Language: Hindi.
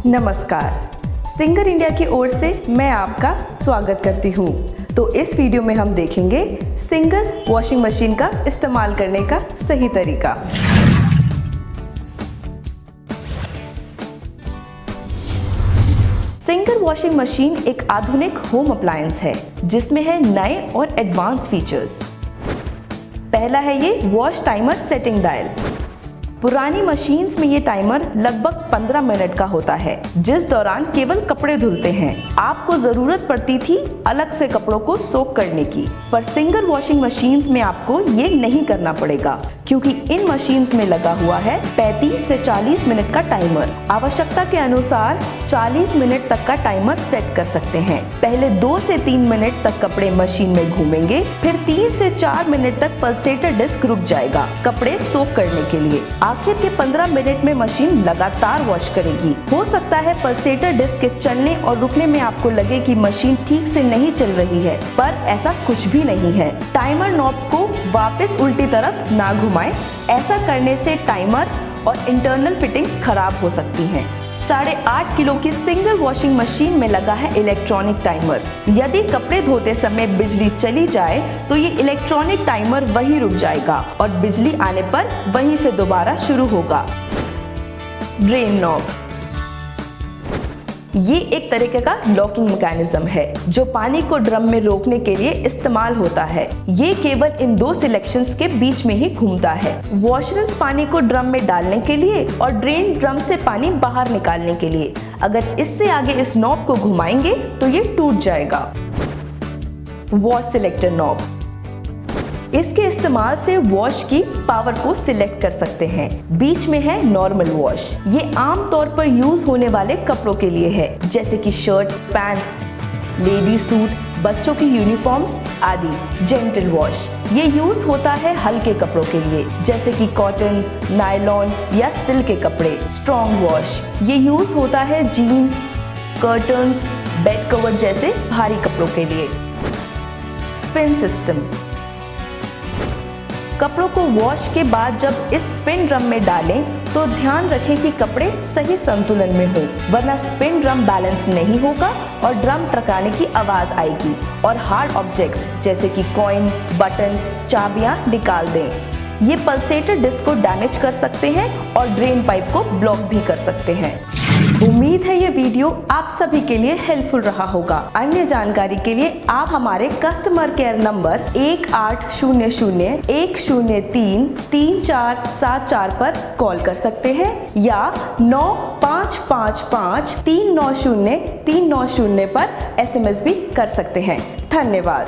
नमस्कार, सिंगर इंडिया की ओर से मैं आपका स्वागत करती हूँ। तो इस वीडियो में हम देखेंगे सिंगर वॉशिंग मशीन का इस्तेमाल करने का सही तरीका। सिंगर वॉशिंग मशीन एक आधुनिक होम अप्लायंस है जिसमें है नए और एडवांस फीचर्स। पहला है ये वॉश टाइमर सेटिंग डायल। पुरानी मशीन्स में ये टाइमर लगभग 15 मिनट का होता है, जिस दौरान केवल कपड़े धुलते हैं। आपको जरूरत पड़ती थी अलग से कपड़ों को सोक करने की, पर सिंगर वॉशिंग मशीन्स में आपको ये नहीं करना पड़ेगा क्योंकि इन मशीन्स में लगा हुआ है 35 से 40 मिनट का टाइमर। आवश्यकता के अनुसार 40 मिनट तक का टाइमर सेट कर सकते हैं। पहले 2 से 3 मिनट तक कपड़े मशीन में घूमेंगे, फिर 3 से 4 मिनट तक पल्सेटर डिस्क रुक जाएगा कपड़े सोक करने के लिए। आखिर के 15 मिनट में मशीन लगातार वॉश करेगी। हो सकता है पल्सेटर डिस्क के चलने और रुकने में आपको लगे कि मशीन ठीक से नहीं चल रही है, पर ऐसा कुछ भी नहीं है। टाइमर नॉब को वापस उल्टी तरफ ना घुमाएं। ऐसा करने से टाइमर और इंटरनल फिटिंग्स खराब हो सकती हैं। 8.5 किलो की सिंगल वॉशिंग मशीन में लगा है इलेक्ट्रॉनिक टाइमर। यदि कपड़े धोते समय बिजली चली जाए तो ये इलेक्ट्रॉनिक टाइमर वहीं रुक जाएगा और बिजली आने पर वहीं से दोबारा शुरू होगा। ड्रेन नॉब, ये एक तरीके का लॉकिंग मैकेनिज्म है जो पानी को ड्रम में रोकने के लिए इस्तेमाल होता है। ये केवल इन 2 सिलेक्शंस के बीच में ही घूमता है। वॉशरन्स पानी को ड्रम में डालने के लिए और ड्रेन ड्रम से पानी बाहर निकालने के लिए। अगर इससे आगे इस नॉब को घुमाएंगे तो ये टूट जाएगा। वॉश सिलेक्टर नॉब, इसके इस्तेमाल से वॉश की पावर को सिलेक्ट कर सकते हैं। बीच में है नॉर्मल वॉश। ये आम तौर पर यूज होने वाले कपड़ों के लिए है, जैसे कि शर्ट, पैंट, लेडी सूट, बच्चों की यूनिफॉर्म्स आदि। जेंटल वॉश, ये यूज होता है हल्के कपड़ों के लिए, जैसे कि कॉटन, नायलॉन या सिल्क के कपड़े। स्ट्रॉन्ग वॉश, ये यूज होता है जीन्स, कर्टन्स, बेड कवर जैसे भारी कपड़ों के लिए। स्पिन सिस्टम, कपड़ों को वॉश के बाद जब इस स्पिन ड्रम में डालें तो ध्यान रखें कि कपड़े सही संतुलन में हो, वरना स्पिन ड्रम बैलेंस नहीं होगा और ड्रम टकराने की आवाज आएगी और हार्ड ऑब्जेक्ट्स जैसे कि कॉइन, बटन, चाबियां निकाल दें। ये पल्सेटर डिस्क को डैमेज कर सकते हैं और ड्रेन पाइप को ब्लॉक भी कर सकते हैं। उम्मीद है ये वीडियो आप सभी के लिए हेल्पफुल रहा होगा। अन्य जानकारी के लिए आप हमारे कस्टमर केयर नंबर 1800-103-3474 पर कॉल कर सकते हैं या 9555-390-390 पर SMS भी कर सकते हैं। धन्यवाद।